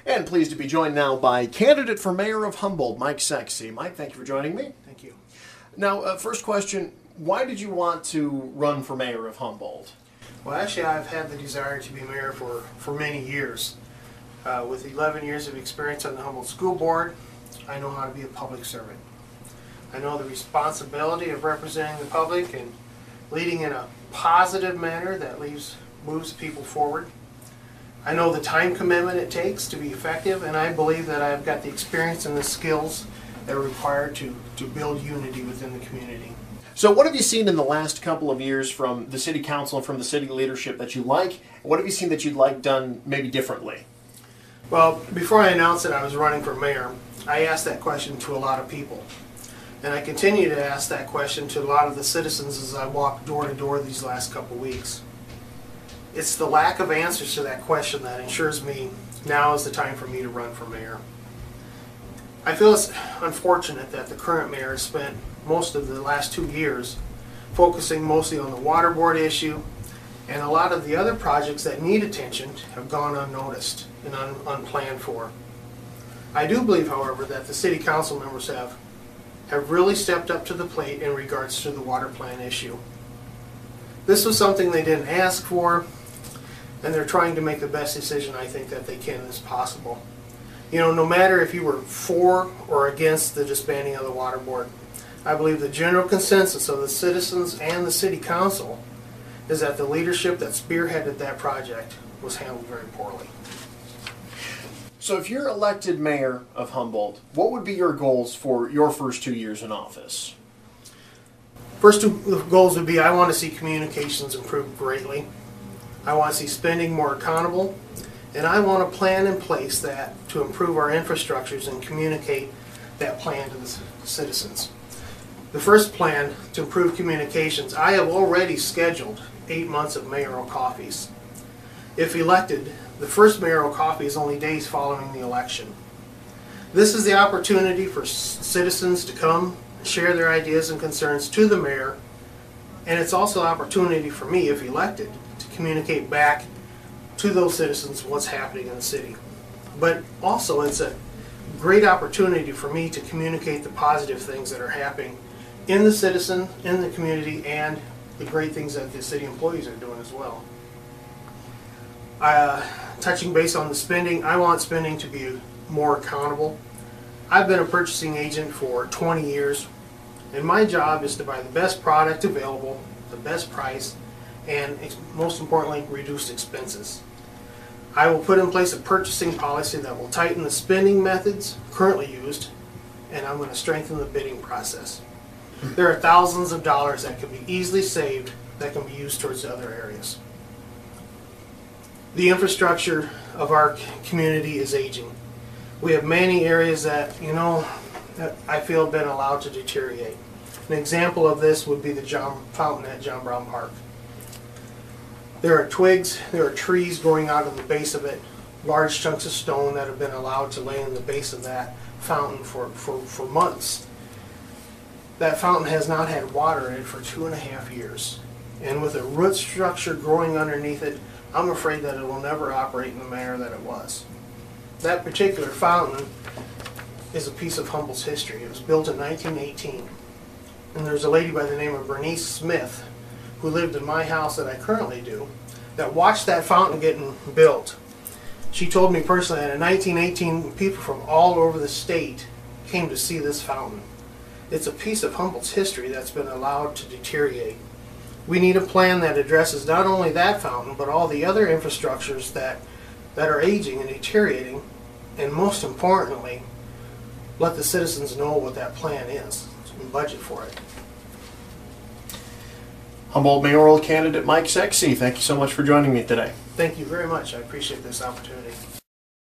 And pleased to be joined now by candidate for mayor of Humboldt, Mike Sexy. Mike, thank you for joining me. Thank you. Now, first question, why did you want to run for mayor of Humboldt? Well, actually, I've had the desire to be mayor for many years. With 11 years of experience on the Humboldt School Board, I know how to be a public servant. I know the responsibility of representing the public and leading in a positive manner that moves people forward. I know the time commitment it takes to be effective, and I believe that I've got the experience and the skills that are required to build unity within the community. So what have you seen in the last couple of years from the city council and from the city leadership that you like? What have you seen that you'd like done maybe differently? Well, before I announced that I was running for mayor, I asked that question to a lot of people. And I continue to ask that question to a lot of the citizens as I walk door to door these last couple weeks. It's the lack of answers to that question that ensures me now is the time for me to run for mayor. I feel it's unfortunate that the current mayor has spent most of the last 2 years focusing mostly on the water board issue, and a lot of the other projects that need attention have gone unnoticed and unplanned for. I do believe, however, that the city council members have really stepped up to the plate in regards to the water plan issue. This was something they didn't ask for, and they're trying to make the best decision I think that they can as possible. You know, no matter if you were for or against the disbanding of the water board, I believe the general consensus of the citizens and the city council is that the leadership that spearheaded that project was handled very poorly. So if you're elected mayor of Humboldt, what would be your goals for your first 2 years in office? First two goals would be I want to see communications improve greatly. I want to see spending more accountable, and I want a plan in place to improve our infrastructures and communicate that plan to the citizens. The first plan to improve communications, I have already scheduled 8 months of mayoral coffees. If elected, the first mayoral coffee is only days following the election. This is the opportunity for citizens to come share their ideas and concerns to the mayor, and it's also an opportunity for me, if elected, to communicate back to those citizens what's happening in the city. But also it's a great opportunity for me to communicate the positive things that are happening in the citizen, in the community, and the great things that the city employees are doing as well. Touching base on the spending, I want spending to be more accountable. I've been a purchasing agent for 20 years, and my job is to buy the best product available, the best price, and most importantly, reduced expenses. I will put in place a purchasing policy that will tighten the spending methods currently used, and I'm going to strengthen the bidding process. There are thousands of dollars that can be easily saved that can be used towards other areas. The infrastructure of our community is aging. We have many areas that I feel have been allowed to deteriorate. An example of this would be the fountain at John Brown Park. There are twigs, there are trees growing out of the base of it, large chunks of stone that have been allowed to lay in the base of that fountain for months. That fountain has not had water in it for 2.5 years. And with a root structure growing underneath it, I'm afraid that it will never operate in the manner that it was. That particular fountain is a piece of Humboldt's history. It was built in 1918. And there's a lady by the name of Bernice Smith who lived in my house that I currently do that watched that fountain getting built. She told me personally that in 1918 people from all over the state came to see this fountain. It's a piece of Humboldt's history that's been allowed to deteriorate. We need a plan that addresses not only that fountain, but all the other infrastructures that are aging and deteriorating, and most importantly, let the citizens know what that plan is and budget for it. Humboldt mayoral candidate Mike Sexy, thank you so much for joining me today. Thank you very much. I appreciate this opportunity.